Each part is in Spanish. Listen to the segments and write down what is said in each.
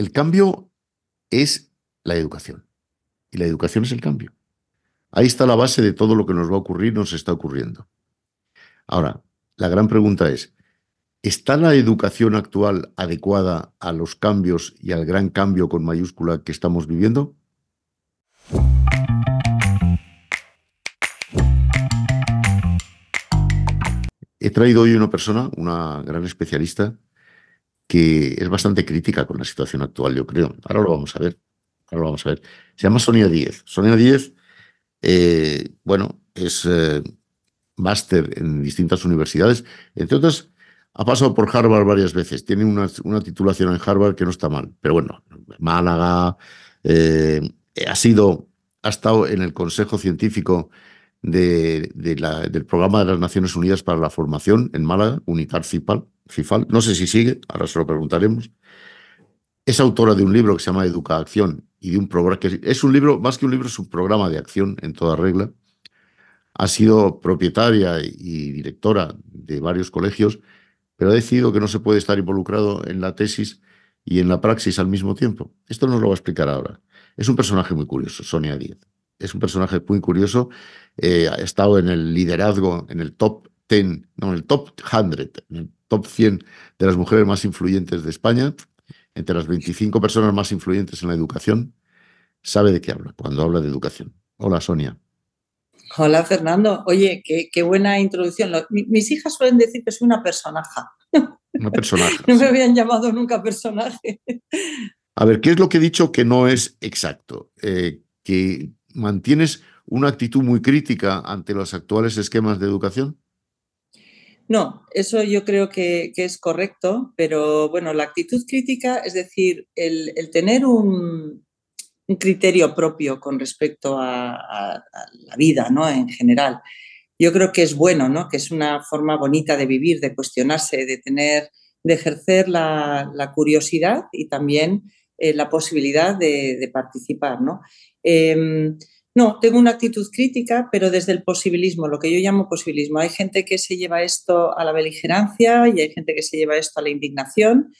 El cambio es la educación y la educación es el cambio. Ahí está la base de todo lo que nos va a ocurrir, nos está ocurriendo. Ahora, la gran pregunta es, ¿está la educación actual adecuada a los cambios y al gran cambio con mayúscula que estamos viviendo? He traído hoy una persona, una gran especialista, que es bastante crítica con la situación actual, yo creo. Ahora lo vamos a ver. Ahora lo vamos a ver. Se llama Sonia Díez. Sonia Díez, bueno, es máster en distintas universidades. Entre otras, ha pasado por Harvard varias veces. Tiene una titulación en Harvard que no está mal. Pero bueno, Málaga, eh, ha estado en el Consejo Científico del Programa de las Naciones Unidas para la Formación en Málaga, UNITAR CIFAL. No sé si sigue, ahora se lo preguntaremos. Es autora de un libro que se llama Educación y de un programa que es un libro, más que un libro, es un programa de acción en toda regla. Ha sido propietaria y directora de varios colegios, pero ha decidido que no se puede estar involucrado en la tesis y en la praxis al mismo tiempo. Esto nos lo va a explicar ahora. Es un personaje muy curioso, Sonia Díez. Es un personaje muy curioso. Ha estado en el liderazgo, en el top 10, no, en el top 100, en el top 100 de las mujeres más influyentes de España, entre las 25 personas más influyentes en la educación. Sabe de qué habla cuando habla de educación. Hola, Sonia. Hola Fernando, oye, qué buena introducción. Mis hijas suelen decir que soy una personaja. Una personaje, No me sí. habían llamado nunca personaje. A ver, ¿qué es lo que he dicho que no es exacto? Que mantienes una actitud muy crítica ante los actuales esquemas de educación. No, eso yo creo que es correcto, pero bueno, la actitud crítica, es decir, el tener un criterio propio con respecto a la vida, ¿no? En general. Yo creo que es bueno, ¿no? Que es una forma bonita de vivir, de cuestionarse, de ejercer la curiosidad y también la posibilidad de participar, ¿no? No, tengo una actitud crítica, pero desde el posibilismo, lo que yo llamo posibilismo. Hay gente que se lleva esto a la beligerancia y hay gente que se lleva esto a la indignación.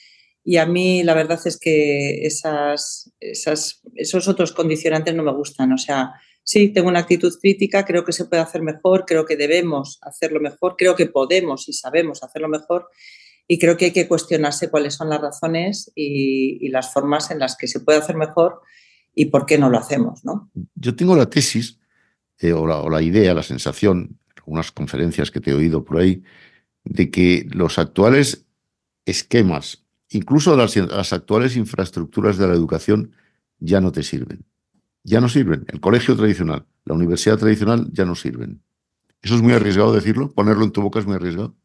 Y a mí la verdad es que esos otros condicionantes no me gustan. O sea, sí, tengo una actitud crítica, creo que se puede hacer mejor, creo que debemos hacerlo mejor, creo que podemos y sabemos hacerlo mejor y creo que hay que cuestionarse cuáles son las razones y las formas en las que se puede hacer mejor y por qué no lo hacemos, ¿no? Yo tengo la tesis o la idea, la sensación, algunas conferencias que te he oído por ahí, de que los actuales esquemas, incluso las actuales infraestructuras de la educación, ya no te sirven. Ya no sirven. El colegio tradicional, la universidad tradicional ya no sirven. Eso es muy arriesgado decirlo, ponerlo en tu boca es muy arriesgado.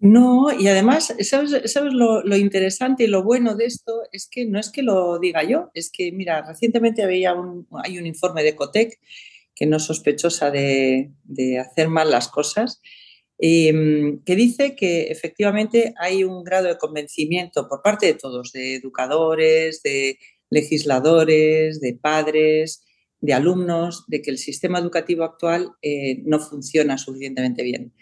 No, y además, ¿sabes lo interesante y lo bueno de esto? Es que no es que lo diga yo, es que, mira, recientemente hay un informe de Ecotec que no es sospechosa de hacer mal las cosas, que dice que efectivamente hay un grado de convencimiento por parte de todos, de educadores, de legisladores, de padres, de alumnos, de que el sistema educativo actual no funciona suficientemente bien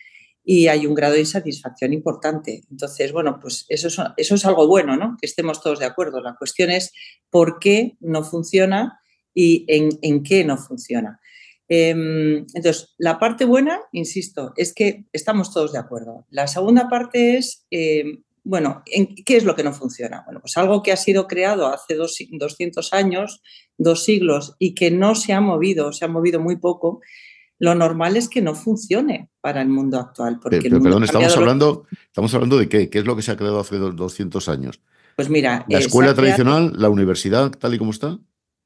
y hay un grado de insatisfacción importante. Entonces, bueno, pues eso es algo bueno, ¿no? Que estemos todos de acuerdo. La cuestión es por qué no funciona y en qué no funciona. Entonces, la parte buena, insisto, es que estamos todos de acuerdo. La segunda parte es, bueno, ¿qué es lo que no funciona? Bueno, pues algo que ha sido creado hace 200 años, 2 siglos, y que no se ha movido muy poco. Lo normal es que no funcione para el mundo actual, porque el Pero, mundo perdón, ha cambiado. estamos hablando de qué es lo que se ha creado hace 200 años. Pues mira, La se escuela ha creado, tradicional, la universidad, tal y como está.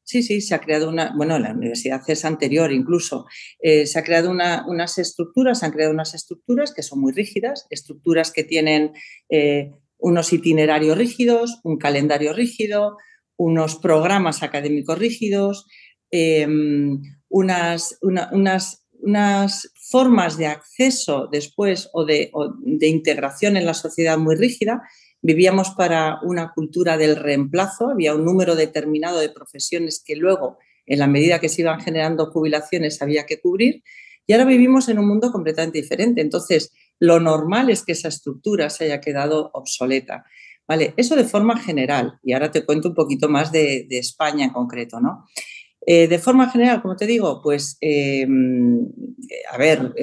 sí, sí, se ha creado bueno, la universidad es anterior incluso, se ha creado se han creado unas estructuras que son muy rígidas, estructuras que tienen unos itinerarios rígidos, un calendario rígido, unos programas académicos rígidos, eh, unas formas de acceso después o de integración en la sociedad muy rígida. Vivíamos para una cultura del reemplazo, había un número determinado de profesiones que luego, en la medida que se iban generando jubilaciones, había que cubrir, y ahora vivimos en un mundo completamente diferente. Entonces, lo normal es que esa estructura se haya quedado obsoleta. ¿vale? Eso de forma general, y ahora te cuento un poquito más de España en concreto, ¿no? De forma general, como te digo, pues, a ver,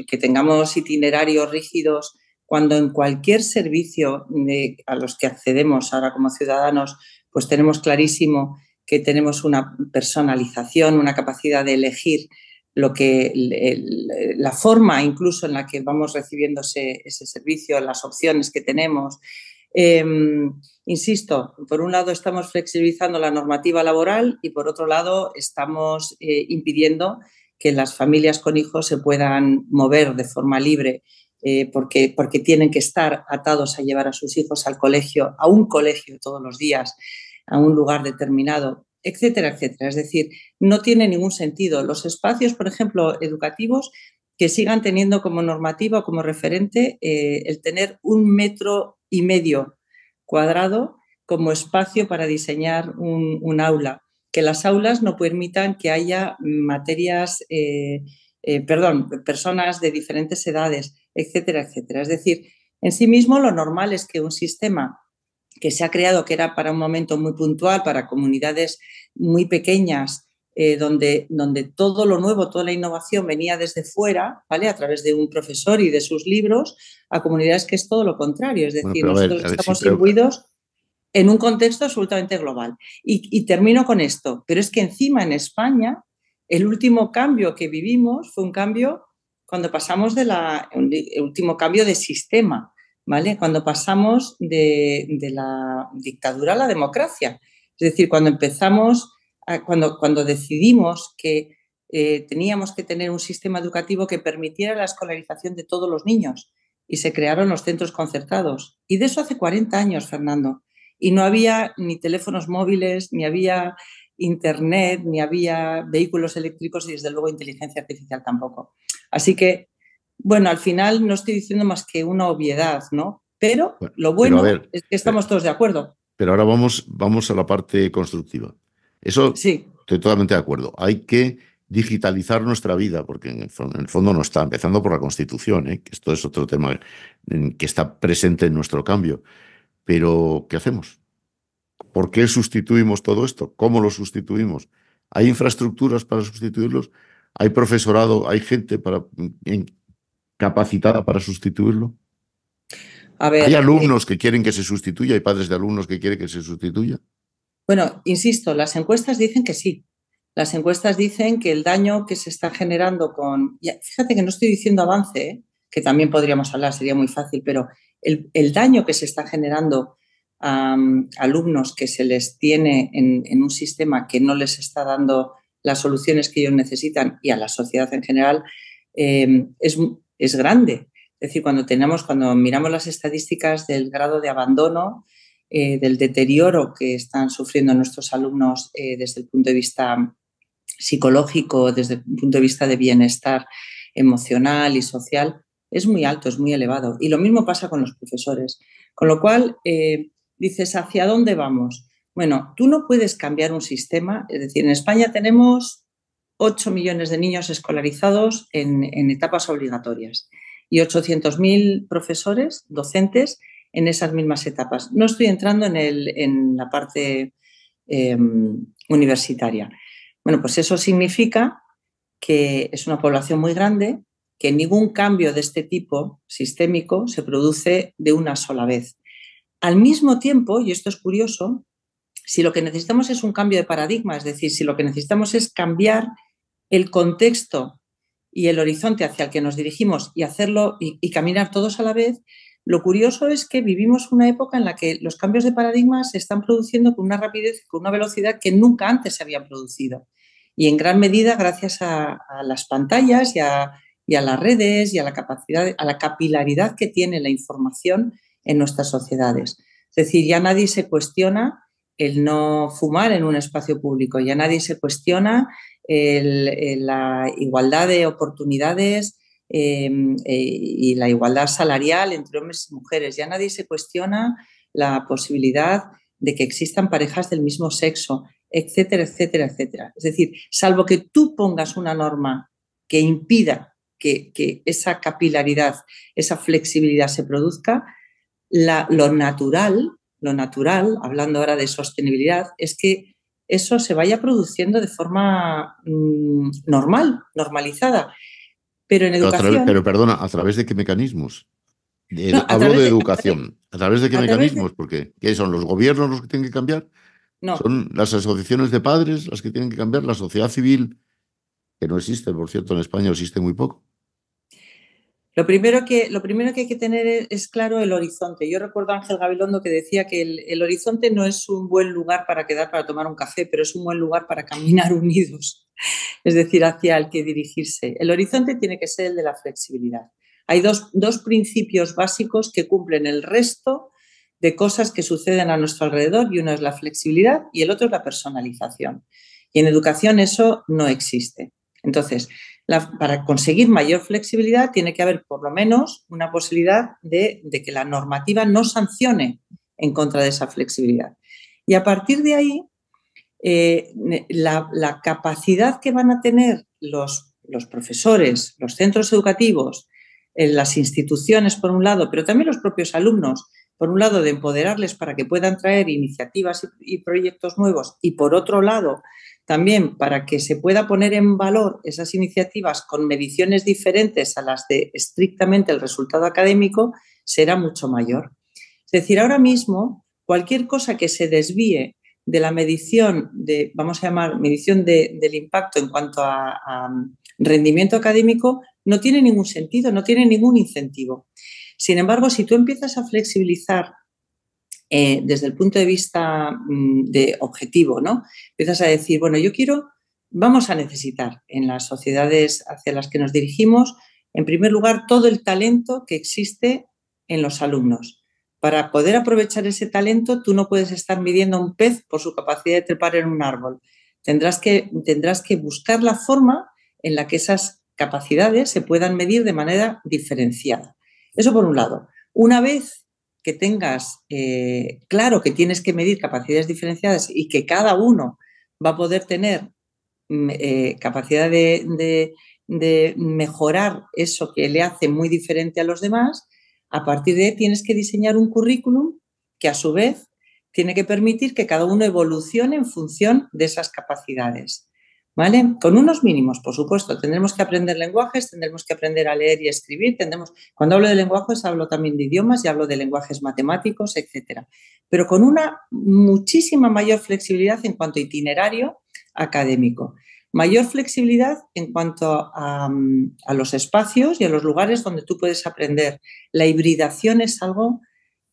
que tengamos itinerarios rígidos cuando en cualquier servicio a los que accedemos ahora como ciudadanos, pues tenemos clarísimo que tenemos una personalización, una capacidad de elegir la forma incluso en la que vamos recibiendo ese servicio, las opciones que tenemos. Insisto, por un lado estamos flexibilizando la normativa laboral y por otro lado estamos impidiendo que las familias con hijos se puedan mover de forma libre porque tienen que estar atados a llevar a sus hijos al colegio, a un colegio todos los días, a un lugar determinado, etcétera, etcétera. Es decir, no tiene ningún sentido. Los espacios, por ejemplo, educativos, que sigan teniendo como normativa o como referente el tener 1,5 metros cuadrados como espacio para diseñar un aula, que las aulas no permitan que haya personas de diferentes edades, etcétera, etcétera. Es decir, en sí mismo lo normal es que un sistema que se ha creado, que era para un momento muy puntual, para comunidades muy pequeñas, donde todo lo nuevo, toda la innovación venía desde fuera, ¿vale? A través de un profesor y de sus libros, a comunidades que es todo lo contrario. Es decir, nosotros estamos imbuidos en un contexto absolutamente global. Y termino con esto, pero es que encima en España el último cambio que vivimos fue un cambio cuando pasamos el último cambio de sistema, ¿vale? Cuando pasamos de la dictadura a la democracia. Es decir, cuando cuando decidimos que teníamos que tener un sistema educativo que permitiera la escolarización de todos los niños y se crearon los centros concertados. Y de eso hace 40 años, Fernando. Y no había ni teléfonos móviles, ni había internet, ni había vehículos eléctricos y desde luego inteligencia artificial tampoco. Así que, bueno, al final no estoy diciendo más que una obviedad, ¿no? Pero lo bueno es que estamos todos de acuerdo. Pero ahora vamos a la parte constructiva. Eso sí. Estoy totalmente de acuerdo. Hay que digitalizar nuestra vida, porque en el fondo no está, empezando por la Constitución, que esto es otro tema que está presente en nuestro cambio. Pero, ¿qué hacemos? ¿Por qué sustituimos todo esto? ¿Cómo lo sustituimos? ¿Hay infraestructuras para sustituirlos? ¿Hay profesorado? ¿Hay gente capacitada para sustituirlo? A ver, ¿Hay alumnos que quieren que se sustituya? ¿Hay padres de alumnos que quieren que se sustituya? Bueno, insisto, las encuestas dicen que sí. Las encuestas dicen que el daño que se está generando fíjate que no estoy diciendo avance, que también podríamos hablar, sería muy fácil, pero el daño que se está generando a alumnos que se les tiene en un sistema que no les está dando las soluciones que ellos necesitan y a la sociedad en general es grande. Es decir, cuando miramos las estadísticas del grado de abandono, del deterioro que están sufriendo nuestros alumnos desde el punto de vista psicológico, desde el punto de vista de bienestar emocional y social, es muy alto, es muy elevado. Y lo mismo pasa con los profesores. Con lo cual, dices, ¿hacia dónde vamos? Bueno, tú no puedes cambiar un sistema. Es decir, en España tenemos 8 millones de niños escolarizados en etapas obligatorias y 800.000 profesores, docentes, en esas mismas etapas. No estoy entrando en la parte universitaria. Bueno, pues eso significa que es una población muy grande, que ningún cambio de este tipo sistémico se produce de una sola vez. Al mismo tiempo, y esto es curioso, si lo que necesitamos es un cambio de paradigma, es decir, si lo que necesitamos es cambiar el contexto y el horizonte hacia el que nos dirigimos y hacerlo y caminar todos a la vez, lo curioso es que vivimos una época en la que los cambios de paradigma se están produciendo con una rapidez, con una velocidad que nunca antes se habían producido. Y en gran medida gracias a las pantallas y a las redes y a la capacidad, a la capilaridad que tiene la información en nuestras sociedades. Es decir, ya nadie se cuestiona el no fumar en un espacio público, ya nadie se cuestiona la igualdad de oportunidades y la igualdad salarial entre hombres y mujeres. Ya nadie se cuestiona la posibilidad de que existan parejas del mismo sexo, etcétera, etcétera, etcétera. Es decir, salvo que tú pongas una norma que impida que esa capilaridad, esa flexibilidad se produzca, lo natural lo natural, hablando ahora de sostenibilidad, es que eso se vaya produciendo de forma normalizada. Pero en educación... Pero perdona, ¿a través de qué mecanismos? No, Hablo de educación. ¿A través de qué a través de... mecanismos? Porque ¿qué son los gobiernos los que tienen que cambiar? No, ¿Son las asociaciones de padres las que tienen que cambiar? ¿La sociedad civil, que no existe, por cierto, en España existe muy poco? lo primero que hay que tener es claro el horizonte. Yo recuerdo a Ángel Gabilondo que decía que el horizonte no es un buen lugar para quedar para tomar un café, pero es un buen lugar para caminar unidos, es decir, hacia el que dirigirse. El horizonte tiene que ser el de la flexibilidad. Hay dos principios básicos que cumplen el resto de cosas que suceden a nuestro alrededor, y uno es la flexibilidad y el otro es la personalización. Y en educación eso no existe. Entonces, para conseguir mayor flexibilidad tiene que haber por lo menos una posibilidad de que la normativa no sancione en contra de esa flexibilidad. Y a partir de ahí, la capacidad que van a tener los profesores, los centros educativos, las instituciones por un lado, pero también los propios alumnos, por un lado de empoderarles para que puedan traer iniciativas y proyectos nuevos, y por otro lado también para que se pueda poner en valor esas iniciativas con mediciones diferentes a las de estrictamente el resultado académico, será mucho mayor. Es decir, ahora mismo cualquier cosa que se desvíe de la medición vamos a llamar medición del impacto en cuanto a rendimiento académico, no tiene ningún sentido, no tiene ningún incentivo. Sin embargo, si tú empiezas a flexibilizar desde el punto de vista de objetivo, ¿no? Empiezas a decir, bueno, vamos a necesitar en las sociedades hacia las que nos dirigimos, en primer lugar, todo el talento que existe en los alumnos. Para poder aprovechar ese talento, tú no puedes estar midiendo a un pez por su capacidad de trepar en un árbol. Tendrás que buscar la forma en la que esas capacidades se puedan medir de manera diferenciada. Eso por un lado. Una vez que tengas claro que tienes que medir capacidades diferenciadas y que cada uno va a poder tener capacidad de mejorar eso que le hace muy diferente a los demás, a partir de ahí tienes que diseñar un currículum que a su vez tiene que permitir que cada uno evolucione en función de esas capacidades. ¿Vale? Con unos mínimos, por supuesto. Tendremos que aprender lenguajes, tendremos que aprender a leer y escribir. Cuando hablo de lenguajes, hablo también de idiomas y hablo de lenguajes matemáticos, etcétera. Pero con una muchísima mayor flexibilidad en cuanto a itinerario académico. Mayor flexibilidad en cuanto a los espacios y a los lugares donde tú puedes aprender. La hibridación es algo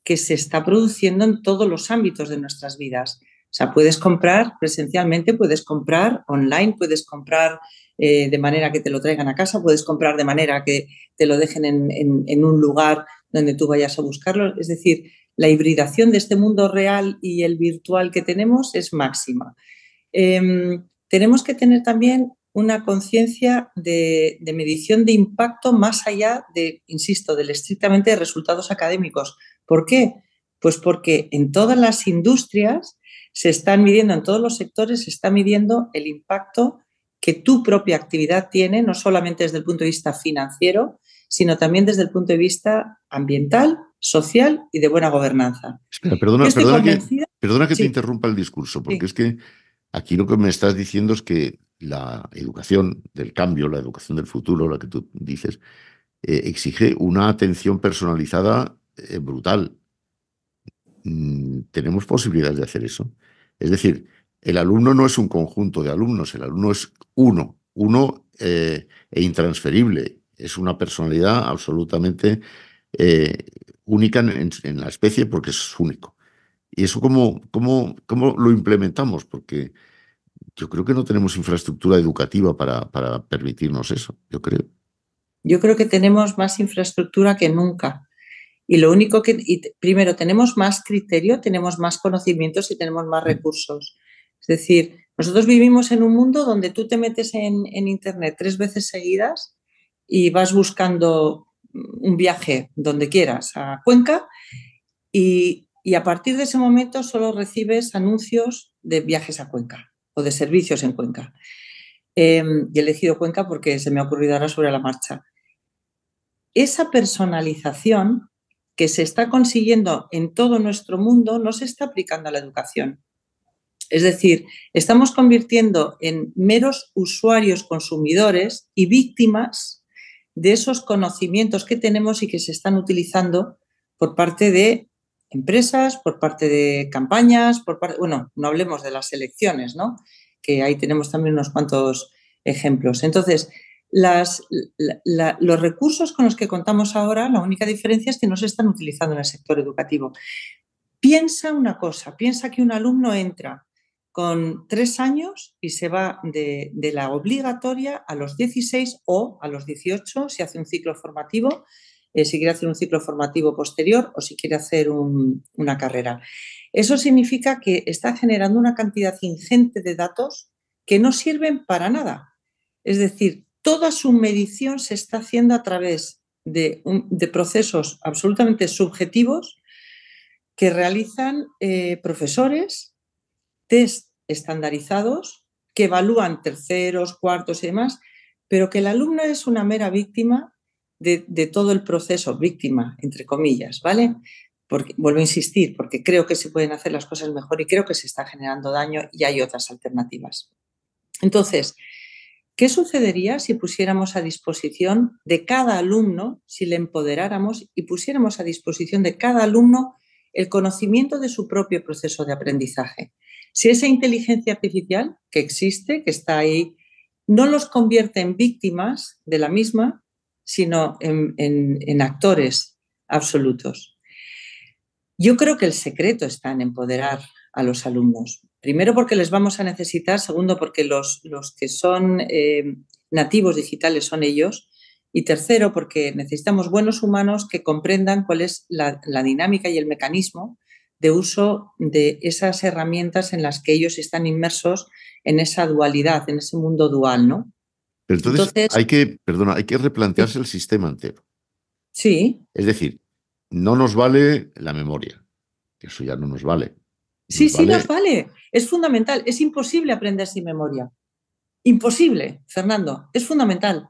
que se está produciendo en todos los ámbitos de nuestras vidas. O sea, puedes comprar presencialmente, puedes comprar online, puedes comprar de manera que te lo traigan a casa, puedes comprar de manera que te lo dejen en un lugar donde tú vayas a buscarlo. Es decir, la hibridación de este mundo real y el virtual que tenemos es máxima. Tenemos que tener también una conciencia de medición de impacto más allá insisto, del estrictamente de resultados académicos. ¿Por qué? Pues porque en todas las industrias se están midiendo, en todos los sectores se está midiendo el impacto que tu propia actividad tiene, no solamente desde el punto de vista financiero, sino también desde el punto de vista ambiental, social y de buena gobernanza. Espera, Yo estoy convencida. perdona que te Sí, interrumpa el discurso, porque sí. es que aquí lo que me estás diciendo es que la educación del cambio, la educación del futuro, la que tú dices, exige una atención personalizada brutal. ¿Tenemos posibilidades de hacer eso? Es decir, el alumno no es un conjunto de alumnos, el alumno es uno e intransferible. Es una personalidad absolutamente eh, única en la especie porque es único. ¿Y eso cómo lo implementamos? Porque yo creo que no tenemos infraestructura educativa para permitirnos eso, yo creo. Yo creo que tenemos más infraestructura que nunca. Y lo único primero, tenemos más criterio, tenemos más conocimientos y tenemos más recursos. Es decir, nosotros vivimos en un mundo donde tú te metes en Internet 3 veces seguidas y vas buscando un viaje donde quieras, a Cuenca, y a partir de ese momento solo recibes anuncios de viajes a Cuenca o de servicios en Cuenca. Y he elegido Cuenca porque se me ha ocurrido ahora sobre la marcha. Esa personalización que se está consiguiendo en todo nuestro mundo no se está aplicando a la educación. Es decir, estamos convirtiendo en meros usuarios consumidores y víctimas de esos conocimientos que tenemos y que se están utilizando por parte de empresas, por parte de campañas, bueno, no hablemos de las elecciones, ¿no? Que ahí tenemos también unos cuantos ejemplos. Entonces, los recursos con los que contamos ahora, la única diferencia es que no se están utilizando en el sector educativo. Piensa una cosa, piensa que un alumno entra con 3 años y se va de la obligatoria a los 16 o a los 18 si hace un ciclo formativo, si quiere hacer un ciclo formativo posterior o si quiere hacer una carrera. Eso significa que está generando una cantidad ingente de datos que no sirven para nada. Es decir, toda su medición se está haciendo a través de procesos absolutamente subjetivos que realizan profesores, test estandarizados que evalúan terceros, cuartos y demás, pero que el alumno es una mera víctima de todo el proceso, víctima, entre comillas, ¿vale? Porque, vuelvo a insistir, porque creo que se pueden hacer las cosas mejor y creo que se está generando daño y hay otras alternativas. Entonces, ¿qué sucedería si pusiéramos a disposición de cada alumno, si le empoderáramos y pusiéramos a disposición de cada alumno el conocimiento de su propio proceso de aprendizaje? Si esa inteligencia artificial que existe, que está ahí, no los convierte en víctimas de la misma, sino en actores absolutos. Yo creo que el secreto está en empoderar a los alumnos. Primero porque les vamos a necesitar, segundo porque los que son nativos digitales son ellos, y tercero porque necesitamos buenos humanos que comprendan cuál es la dinámica y el mecanismo de uso de esas herramientas en las que ellos están inmersos en esa dualidad, en ese mundo dual, ¿no? Pero entonces hay que replantearse el sistema entero. Sí. Es decir, no nos vale la memoria, eso ya no nos vale. Sí, nos vale. Es fundamental. Es imposible aprender sin memoria. Imposible, Fernando. Es fundamental.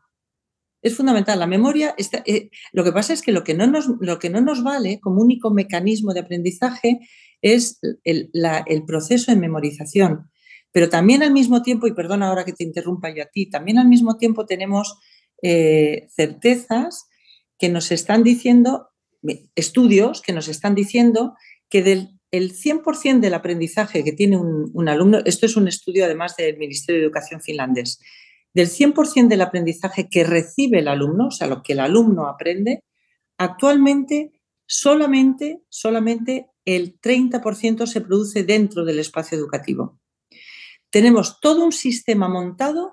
Es fundamental. La memoria está. Lo que pasa es que lo que no nos vale como único mecanismo de aprendizaje es el proceso de memorización. Pero también al mismo tiempo, y perdona ahora que te interrumpa yo a ti, también al mismo tiempo tenemos certezas que nos están diciendo, estudios que nos están diciendo que el 100% del aprendizaje que tiene un alumno, esto es un estudio además del Ministerio de Educación finlandés, del 100% del aprendizaje que recibe el alumno, o sea, lo que el alumno aprende, actualmente solamente el 30% se produce dentro del espacio educativo. Tenemos todo un sistema montado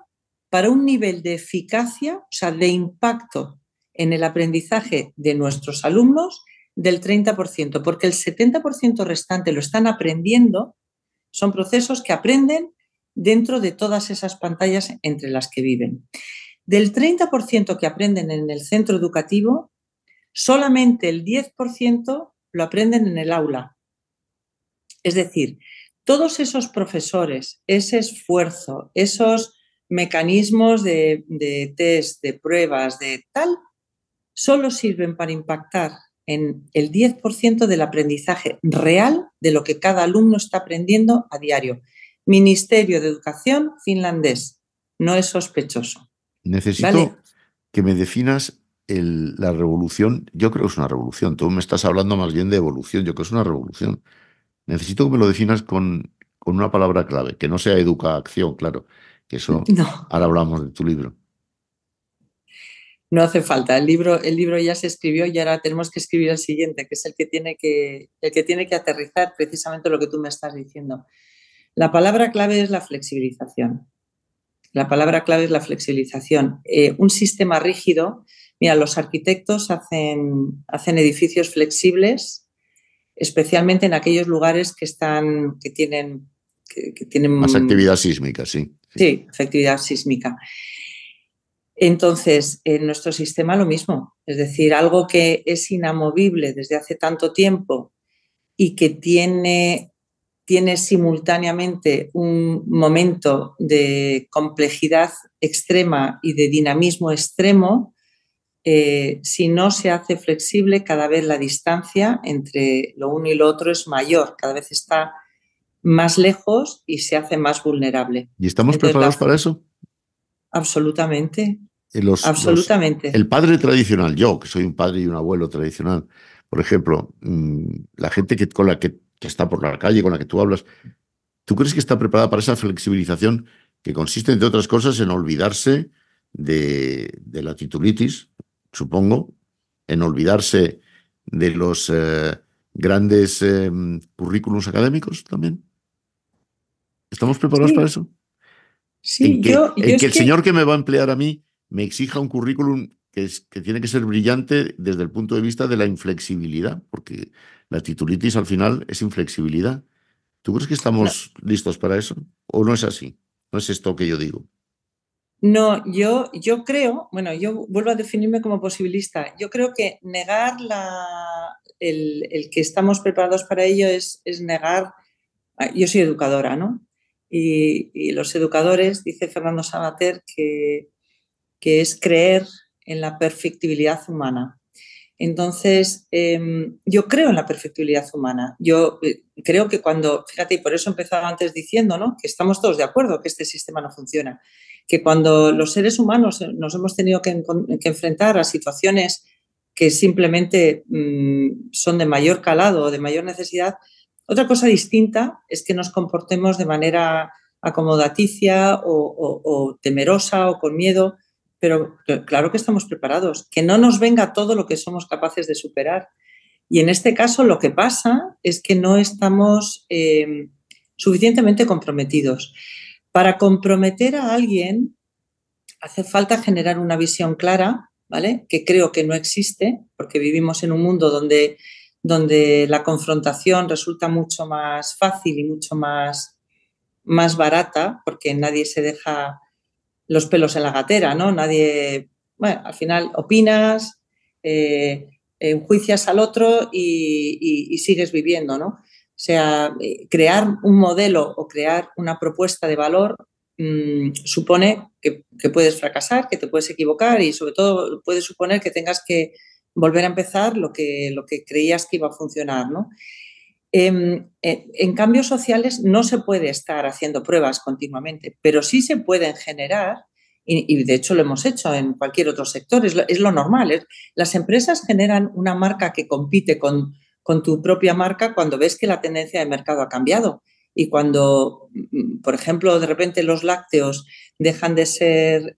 para un nivel de eficacia, o sea, de impacto en el aprendizaje de nuestros alumnos del 30%, porque el 70% restante lo están aprendiendo, son procesos que aprenden dentro de todas esas pantallas entre las que viven. Del 30% que aprenden en el centro educativo, solamente el 10% lo aprenden en el aula. Es decir, todos esos profesores, ese esfuerzo, esos mecanismos de test, de pruebas, de tal, solo sirven para impactar en el 10% del aprendizaje real de lo que cada alumno está aprendiendo a diario. Ministerio de Educación finlandés. No es sospechoso. Necesito que me definas la revolución. Yo creo que es una revolución. Tú me estás hablando más bien de evolución. Yo creo que es una revolución. Necesito que me lo definas con una palabra clave, que no sea educación, claro, que eso no. Ahora hablamos de tu libro. No hace falta, el libro ya se escribió y ahora tenemos que escribir el siguiente, que es el que tiene que aterrizar precisamente lo que tú me estás diciendo. La palabra clave es la flexibilización. La palabra clave es la flexibilización. Un sistema rígido, mira, los arquitectos hacen edificios flexibles, especialmente en aquellos lugares que tienen más actividad sísmica, sí. Sí, actividad sísmica. Entonces, en nuestro sistema lo mismo, es decir, algo que es inamovible desde hace tanto tiempo y que tiene simultáneamente un momento de complejidad extrema y de dinamismo extremo, si no se hace flexible, cada vez la distancia entre lo uno y lo otro es mayor, cada vez está más lejos y se hace más vulnerable. ¿Y estamos Entonces, preparados para eso? absolutamente, Los, absolutamente. el padre tradicional, yo que soy un padre y un abuelo tradicional, por ejemplo, la gente con la que está por la calle, con la que tú hablas, ¿tú crees que está preparada para esa flexibilización que consiste, entre otras cosas, en olvidarse de la titulitis, supongo, en olvidarse de los grandes currículums académicos también? ¿Estamos preparados para Sí, eso? sí, yo En es que el que señor que me va a emplear a mí me exija un currículum que tiene que ser brillante desde el punto de vista de la inflexibilidad, porque la titulitis al final es inflexibilidad. ¿Tú crees que no, estamos listos para eso? ¿O no es así? ¿No es esto que yo digo? no, yo creo, bueno, yo vuelvo a definirme como posibilista. Yo creo que negar el que estamos preparados para ello es negar. Yo soy educadora, ¿no? Y los educadores, dice Fernando Savater, que es creer en la perfectibilidad humana. Entonces, yo creo en la perfectibilidad humana. Yo creo que cuando, fíjate, y por eso empezaba antes diciendo, ¿no? Que estamos todos de acuerdo que este sistema no funciona, que cuando los seres humanos nos hemos tenido que enfrentar a situaciones que simplemente son de mayor calado o de mayor necesidad, otra cosa distinta es que nos comportemos de manera acomodaticia o temerosa o con miedo, pero claro que estamos preparados, que no nos venga todo lo que somos capaces de superar. Y en este caso lo que pasa es que no estamos suficientemente comprometidos. Para comprometer a alguien hace falta generar una visión clara, ¿vale? Que creo que no existe, porque vivimos en un mundo donde la confrontación resulta mucho más fácil y mucho más barata, porque nadie se deja los pelos en la gatera, ¿no? Nadie, bueno, al final opinas, enjuicias al otro y sigues viviendo, ¿no? O sea, crear un modelo o crear una propuesta de valor supone que puedes fracasar, que te puedes equivocar y sobre todo puede suponer que tengas que volver a empezar lo que creías que iba a funcionar, ¿no? En cambios sociales no se puede estar haciendo pruebas continuamente, pero sí se pueden generar, y de hecho lo hemos hecho en cualquier otro sector, es lo normal. Las empresas generan una marca que compite con tu propia marca cuando ves que la tendencia de mercado ha cambiado. Y cuando, por ejemplo, de repente los lácteos dejan de ser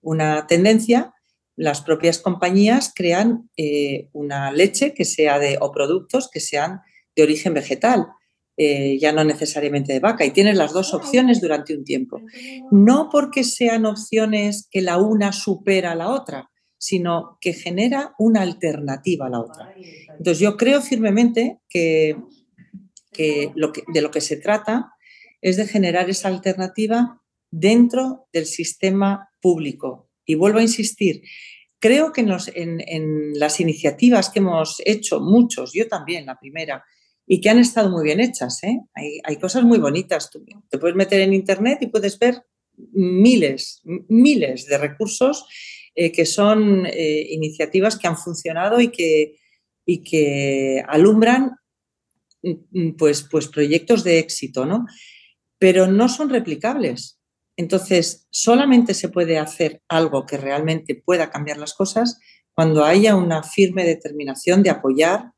una tendencia, las propias compañías crean una leche que sea o productos que sean de origen vegetal, ya no necesariamente de vaca, y tienes las dos opciones durante un tiempo. No porque sean opciones que la una supera a la otra, sino que genera una alternativa a la otra. Entonces yo creo firmemente que de lo que se trata es de generar esa alternativa dentro del sistema público. Y vuelvo a insistir, creo que en las iniciativas que hemos hecho, muchos, yo también, la primera, y que han estado muy bien hechas, ¿eh? Hay cosas muy bonitas. Tú te puedes meter en internet y puedes ver miles de recursos que son iniciativas que han funcionado y que alumbran pues proyectos de éxito, ¿no? Pero no son replicables. Entonces, solamente se puede hacer algo que realmente pueda cambiar las cosas cuando haya una firme determinación de apoyar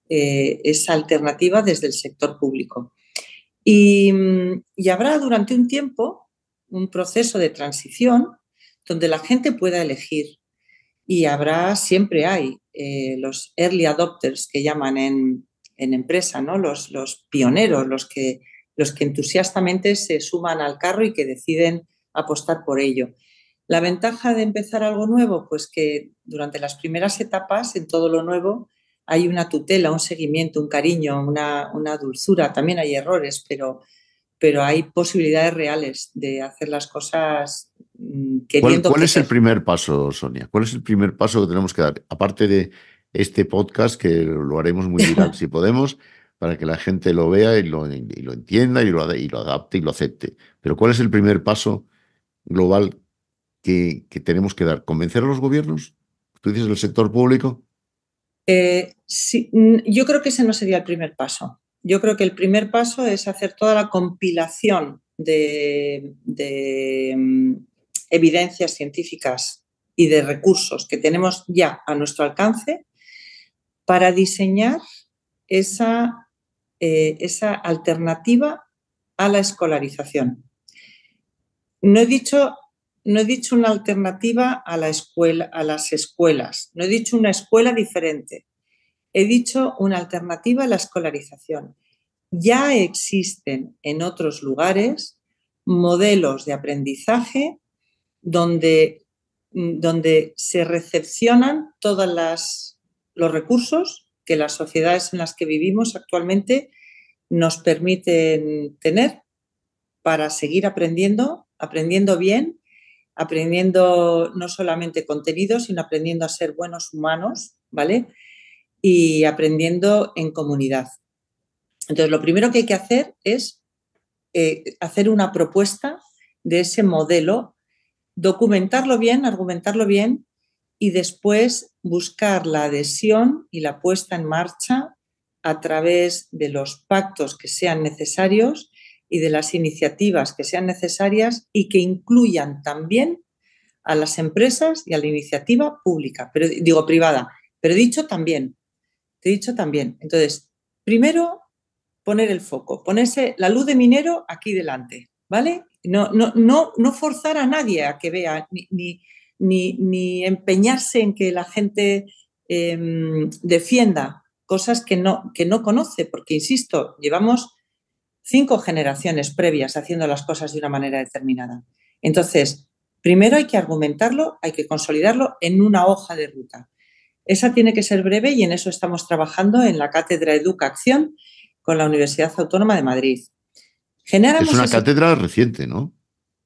esa alternativa desde el sector público. Y habrá durante un tiempo un proceso de transición donde la gente pueda elegir y siempre hay los early adopters que llaman en empresa, ¿no? Los pioneros, los que entusiastamente se suman al carro y que deciden apostar por ello. La ventaja de empezar algo nuevo, pues que durante las primeras etapas, en todo lo nuevo, hay una tutela, un seguimiento, un cariño, una dulzura. También hay errores, pero hay posibilidades reales de hacer las cosas queriendo ¿Cuál es el crecer. primer paso, Sonia? ¿Cuál es el primer paso que tenemos que dar? Aparte de este podcast, que lo haremos muy viral si podemos, para que la gente lo vea y lo entienda y lo adapte y lo acepte. Pero ¿cuál es el primer paso global que tenemos que dar? ¿Convencer a los gobiernos? ¿Tú dices el sector público? Sí, yo creo que ese no sería el primer paso. Yo creo que el primer paso es hacer toda la compilación de evidencias científicas y de recursos que tenemos ya a nuestro alcance para diseñar esa alternativa a la escolarización. No he dicho una alternativa a la escuela, a las escuelas, no he dicho una escuela diferente, he dicho una alternativa a la escolarización. Ya existen en otros lugares modelos de aprendizaje donde se recepcionan todos los recursos que las sociedades en las que vivimos actualmente nos permiten tener para seguir aprendiendo bien, aprendiendo no solamente contenidos, sino aprendiendo a ser buenos humanos, ¿vale? Y aprendiendo en comunidad. Entonces, lo primero que hay que hacer es hacer una propuesta de ese modelo, documentarlo bien, argumentarlo bien y después buscar la adhesión y la puesta en marcha a través de los pactos que sean necesarios y de las iniciativas que sean necesarias y que incluyan también a las empresas y a la iniciativa pública, pero digo privada, pero he dicho también. Entonces, primero poner el foco, ponerse la luz de minero aquí delante, ¿vale? No forzar a nadie a que vea, ni empeñarse en que la gente defienda cosas que no conoce, porque, insisto, llevamos 5 generaciones previas haciendo las cosas de una manera determinada. Entonces, primero hay que argumentarlo, hay que consolidarlo en una hoja de ruta. Esa tiene que ser breve y en eso estamos trabajando en la Cátedra Educación con la Universidad Autónoma de Madrid. Es una cátedra reciente, ¿no?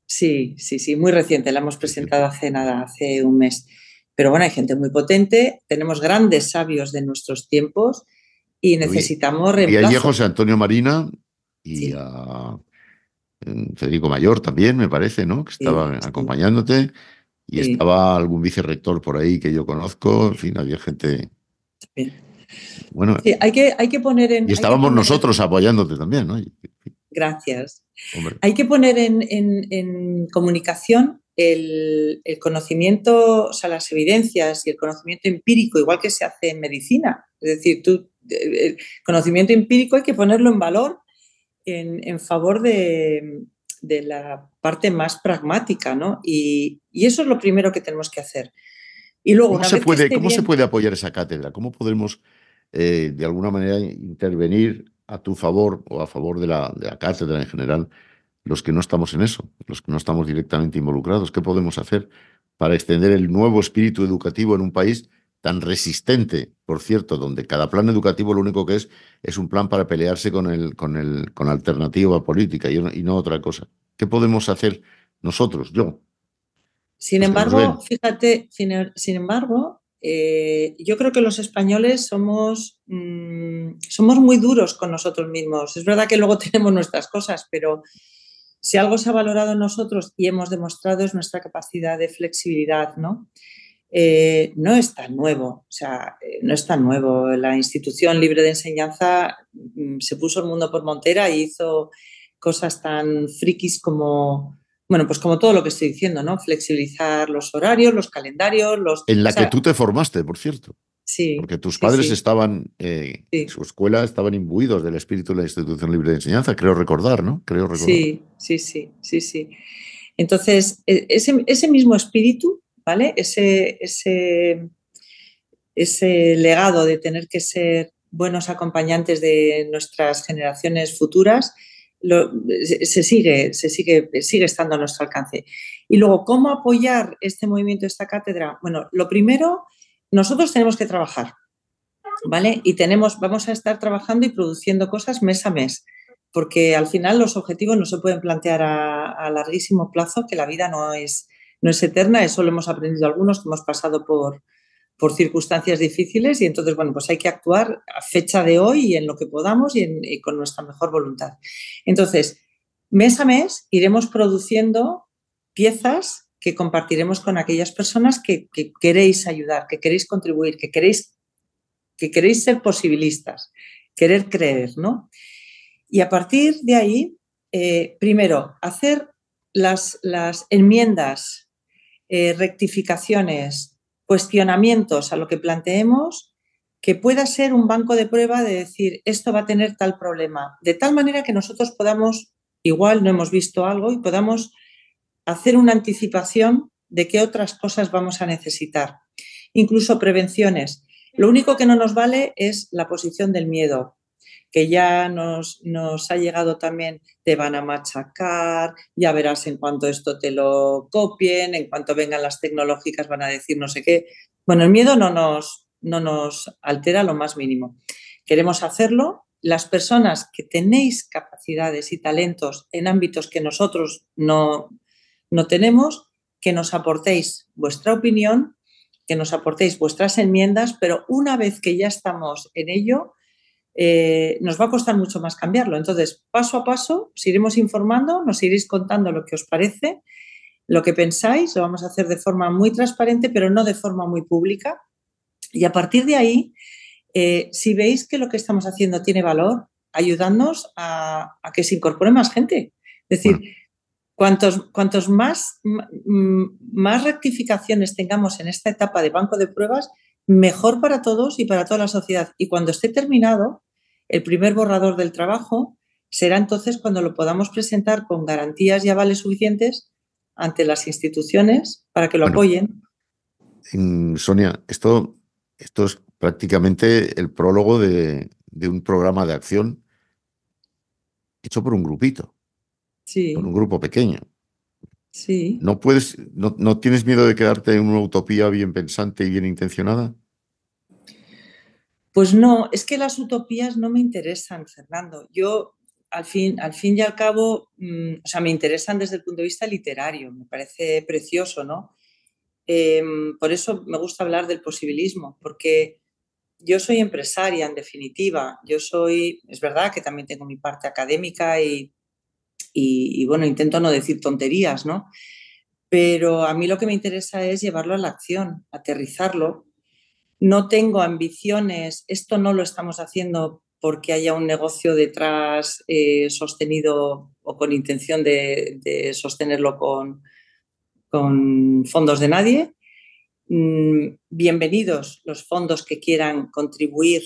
Sí, muy reciente. La hemos presentado hace un mes. Pero bueno, hay gente muy potente, tenemos grandes sabios de nuestros tiempos y necesitamos reemplazo. Y allí a José Antonio Marina y a Federico Mayor también, me parece, ¿no? Que estaban acompañándote. Y estaba algún vicerrector por ahí que yo conozco. En fin, había gente... Bien. Bueno, sí, hay que poner en... Y estábamos nosotros apoyándote también, ¿no? Gracias. Hombre. Hay que poner en comunicación el conocimiento, o sea, las evidencias y el conocimiento empírico, igual que se hace en medicina. Es decir, el conocimiento empírico hay que ponerlo en valor en favor de la parte más pragmática, ¿no? Y eso es lo primero que tenemos que hacer. Y luego, ¿Cómo se puede apoyar esa cátedra? ¿Cómo podemos, de alguna manera, intervenir a tu favor o a favor de la cátedra en general, los que no estamos en eso, los que no estamos directamente involucrados? ¿Qué podemos hacer para extender el nuevo espíritu educativo en un país tan resistente, por cierto, donde cada plan educativo lo único que es un plan para pelearse con la alternativa política y no otra cosa? ¿Qué podemos hacer nosotros, yo? Sin embargo, fíjate, yo creo que los españoles somos muy duros con nosotros mismos. Es verdad que luego tenemos nuestras cosas, pero si algo se ha valorado en nosotros y hemos demostrado es nuestra capacidad de flexibilidad, ¿no? No es tan nuevo, o sea, no es tan nuevo. La institución libre de enseñanza se puso el mundo por montera y hizo cosas tan frikis como, bueno, pues como todo lo que estoy diciendo, ¿no? Flexibilizar los horarios, los calendarios, En la que tú te formaste, por cierto. Sí. Porque tus padres estaban, su escuela, estaban imbuidos del espíritu de la institución libre de enseñanza, creo recordar, ¿no? Sí. Entonces, ese mismo espíritu, ¿vale? Ese legado de tener que ser buenos acompañantes de nuestras generaciones futuras sigue estando a nuestro alcance. Y luego, ¿cómo apoyar este movimiento, esta cátedra? Bueno, lo primero, nosotros tenemos que trabajar, ¿vale? Y vamos a estar trabajando y produciendo cosas mes a mes, porque al final los objetivos no se pueden plantear a larguísimo plazo, que la vida no es eterna. Eso lo hemos aprendido algunos que hemos pasado por circunstancias difíciles y entonces, bueno, pues hay que actuar a fecha de hoy y en lo que podamos y con nuestra mejor voluntad. Entonces, mes a mes iremos produciendo piezas que compartiremos con aquellas personas que queréis ayudar, que queréis contribuir, que queréis ser posibilistas, querer creer, ¿no? Y a partir de ahí, primero, hacer las enmiendas, rectificaciones, cuestionamientos a lo que planteemos, que pueda ser un banco de prueba de decir, esto va a tener tal problema, de tal manera que nosotros podamos, igual no hemos visto algo, y podamos hacer una anticipación de qué otras cosas vamos a necesitar. Incluso prevenciones. Lo único que no nos vale es la posición del miedo, que ya nos ha llegado también, te van a machacar, ya verás en cuanto esto te lo copien, en cuanto vengan las tecnológicas van a decir no sé qué. Bueno, el miedo no nos altera lo más mínimo. Queremos hacerlo. Las personas que tenéis capacidades y talentos en ámbitos que nosotros no tenemos, que nos aportéis vuestra opinión, que nos aportéis vuestras enmiendas, pero una vez que ya estamos en ello, nos va a costar mucho más cambiarlo. Entonces, paso a paso, os iremos informando, nos iréis contando lo que os parece, lo que pensáis, lo vamos a hacer de forma muy transparente, pero no de forma muy pública. Y a partir de ahí, si veis que lo que estamos haciendo tiene valor, ayudadnos a que se incorpore más gente. Es decir, cuantos más rectificaciones tengamos en esta etapa de banco de pruebas, mejor para todos y para toda la sociedad. Y cuando esté terminado, el primer borrador del trabajo será entonces cuando lo podamos presentar con garantías y avales suficientes ante las instituciones para que lo apoyen. Sonia, esto es prácticamente el prólogo de un programa de acción hecho por un grupito, sí, por un grupo pequeño. Sí. ¿No tienes miedo de quedarte en una utopía bien pensante y bien intencionada? Pues no, es que las utopías no me interesan, Fernando. Yo, al fin y al cabo, o sea, me interesan desde el punto de vista literario, me parece precioso, ¿no? Por eso me gusta hablar del posibilismo, porque yo soy empresaria, en definitiva. Es verdad que también tengo mi parte académica y bueno, intento no decir tonterías, ¿no? Pero a mí lo que me interesa es llevarlo a la acción, aterrizarlo. No tengo ambiciones, esto no lo estamos haciendo porque haya un negocio detrás sostenido o con intención de sostenerlo con fondos de nadie. Bienvenidos los fondos que quieran contribuir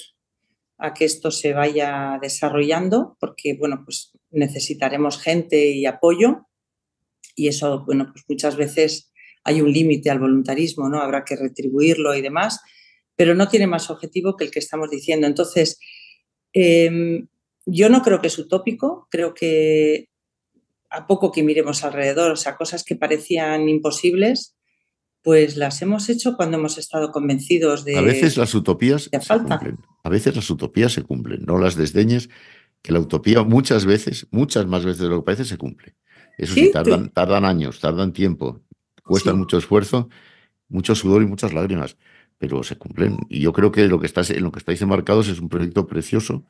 a que esto se vaya desarrollando, porque bueno, pues necesitaremos gente y apoyo, y eso, bueno, pues muchas veces hay un límite al voluntarismo, ¿no? Habrá que retribuirlo y demás, pero no tiene más objetivo que el que estamos diciendo. Entonces, yo no creo que es utópico, creo que a poco que miremos alrededor, o sea, cosas que parecían imposibles, pues las hemos hecho cuando hemos estado convencidos A veces de las utopías que se falta. cumplen. A veces las utopías se cumplen. No las desdeñes, que la utopía muchas más veces de lo que parece, se cumple. Eso sí, Sí, tardan años, tardan tiempo, cuestan sí. mucho esfuerzo, mucho sudor y muchas lágrimas, pero se cumplen. Y yo creo que en lo que estáis enmarcados es un proyecto precioso,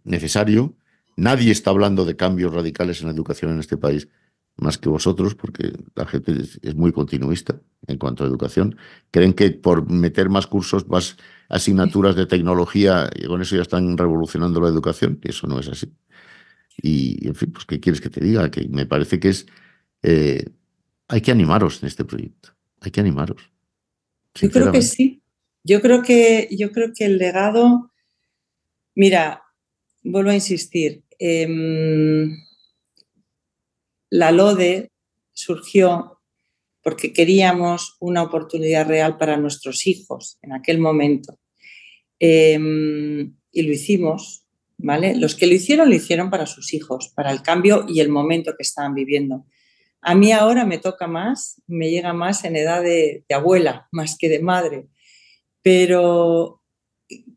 necesario. Nadie está hablando de cambios radicales en la educación en este país más que vosotros, porque la gente es muy continuista en cuanto a educación. Creen que por meter más cursos, más asignaturas de tecnología, y con eso ya están revolucionando la educación, y eso no es así. Y, en fin, pues, ¿qué quieres que te diga? Que me parece que hay que animaros en este proyecto. Hay que animaros, Yo creo que sinceramente. sí. Yo creo que el legado, mira, vuelvo a insistir, la LODE surgió porque queríamos una oportunidad real para nuestros hijos en aquel momento. Y lo hicimos, ¿vale? Los que lo hicieron para sus hijos, para el cambio y el momento que estaban viviendo. A mí ahora me toca más, me llega más en edad de abuela, más que de madre. Pero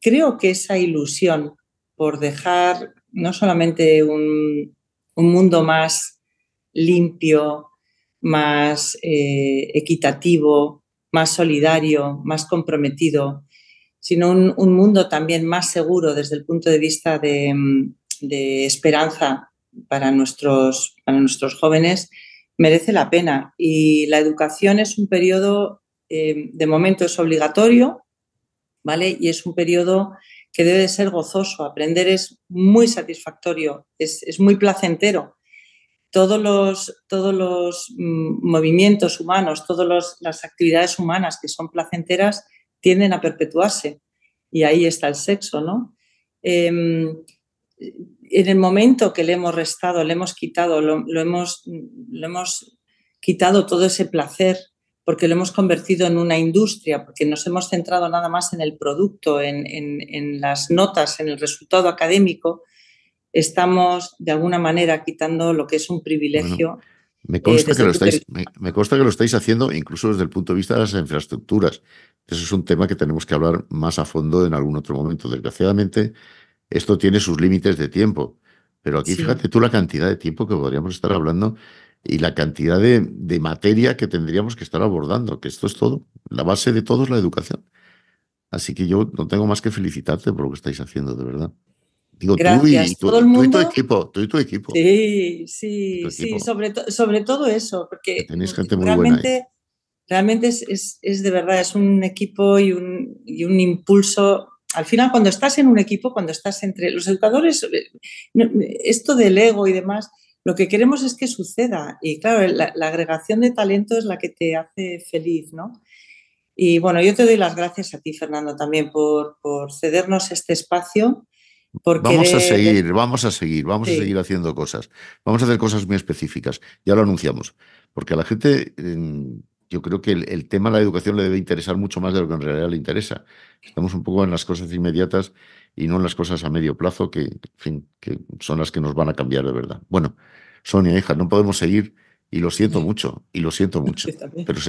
creo que esa ilusión por dejar no solamente un mundo más limpio, más equitativo, más solidario, más comprometido, sino un mundo también más seguro desde el punto de vista de esperanza para nuestros jóvenes, merece la pena. Y la educación es un periodo, de momento es obligatorio, ¿vale? Y es un periodo que debe de ser gozoso. Aprender es muy satisfactorio, es muy placentero. Todos los movimientos humanos, todas las actividades humanas que son placenteras tienden a perpetuarse. Y ahí está el sexo, ¿no? En el momento que le hemos restado, le hemos quitado, lo hemos quitado todo ese placer, porque lo hemos convertido en una industria, porque nos hemos centrado nada más en el producto, en las notas, en el resultado académico, estamos de alguna manera quitando lo que es un Bueno, privilegio me consta que desde lo el punto de estáis, vista. me consta que lo estáis haciendo incluso desde el punto de vista de las infraestructuras. Eso es un tema que tenemos que hablar más a fondo en algún otro momento. Desgraciadamente, esto tiene sus límites de tiempo, pero aquí Sí, fíjate tú la cantidad de tiempo que podríamos estar hablando y la cantidad de materia que tendríamos que estar abordando, que esto es todo. La base de todo es la educación. Así que yo no tengo más que felicitarte por lo que estáis haciendo, de verdad. Digo, tú y gracias. tu, Todo el tú y tu mundo, equipo, tú y tu equipo, sí, y tu sí, sí, equipo, sobre todo eso, que porque tenéis gente muy buena ahí. realmente es de verdad, es un equipo y un impulso. Al final, cuando estás en un equipo, cuando estás entre los educadores, esto del ego y demás, lo que queremos es que suceda. Y claro, la agregación de talento es la que te hace feliz, ¿no? Y bueno, yo te doy las gracias a ti, Fernando, también por cedernos este espacio, por Vamos a querer. seguir, vamos a seguir, vamos a seguir Sí, haciendo cosas. Vamos a hacer cosas muy específicas. Ya lo anunciamos. Porque a la gente, yo creo que el tema de la educación le debe interesar mucho más de lo que en realidad le interesa. Estamos un poco en las cosas inmediatas y no en las cosas a medio plazo que, en fin, que son las que nos van a cambiar de verdad. Bueno, Sonia, hija, no podemos seguir y lo siento mucho. yo también. Pero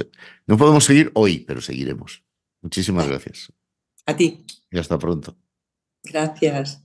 no podemos seguir hoy, pero seguiremos. Muchísimas gracias A ti, y hasta pronto. gracias.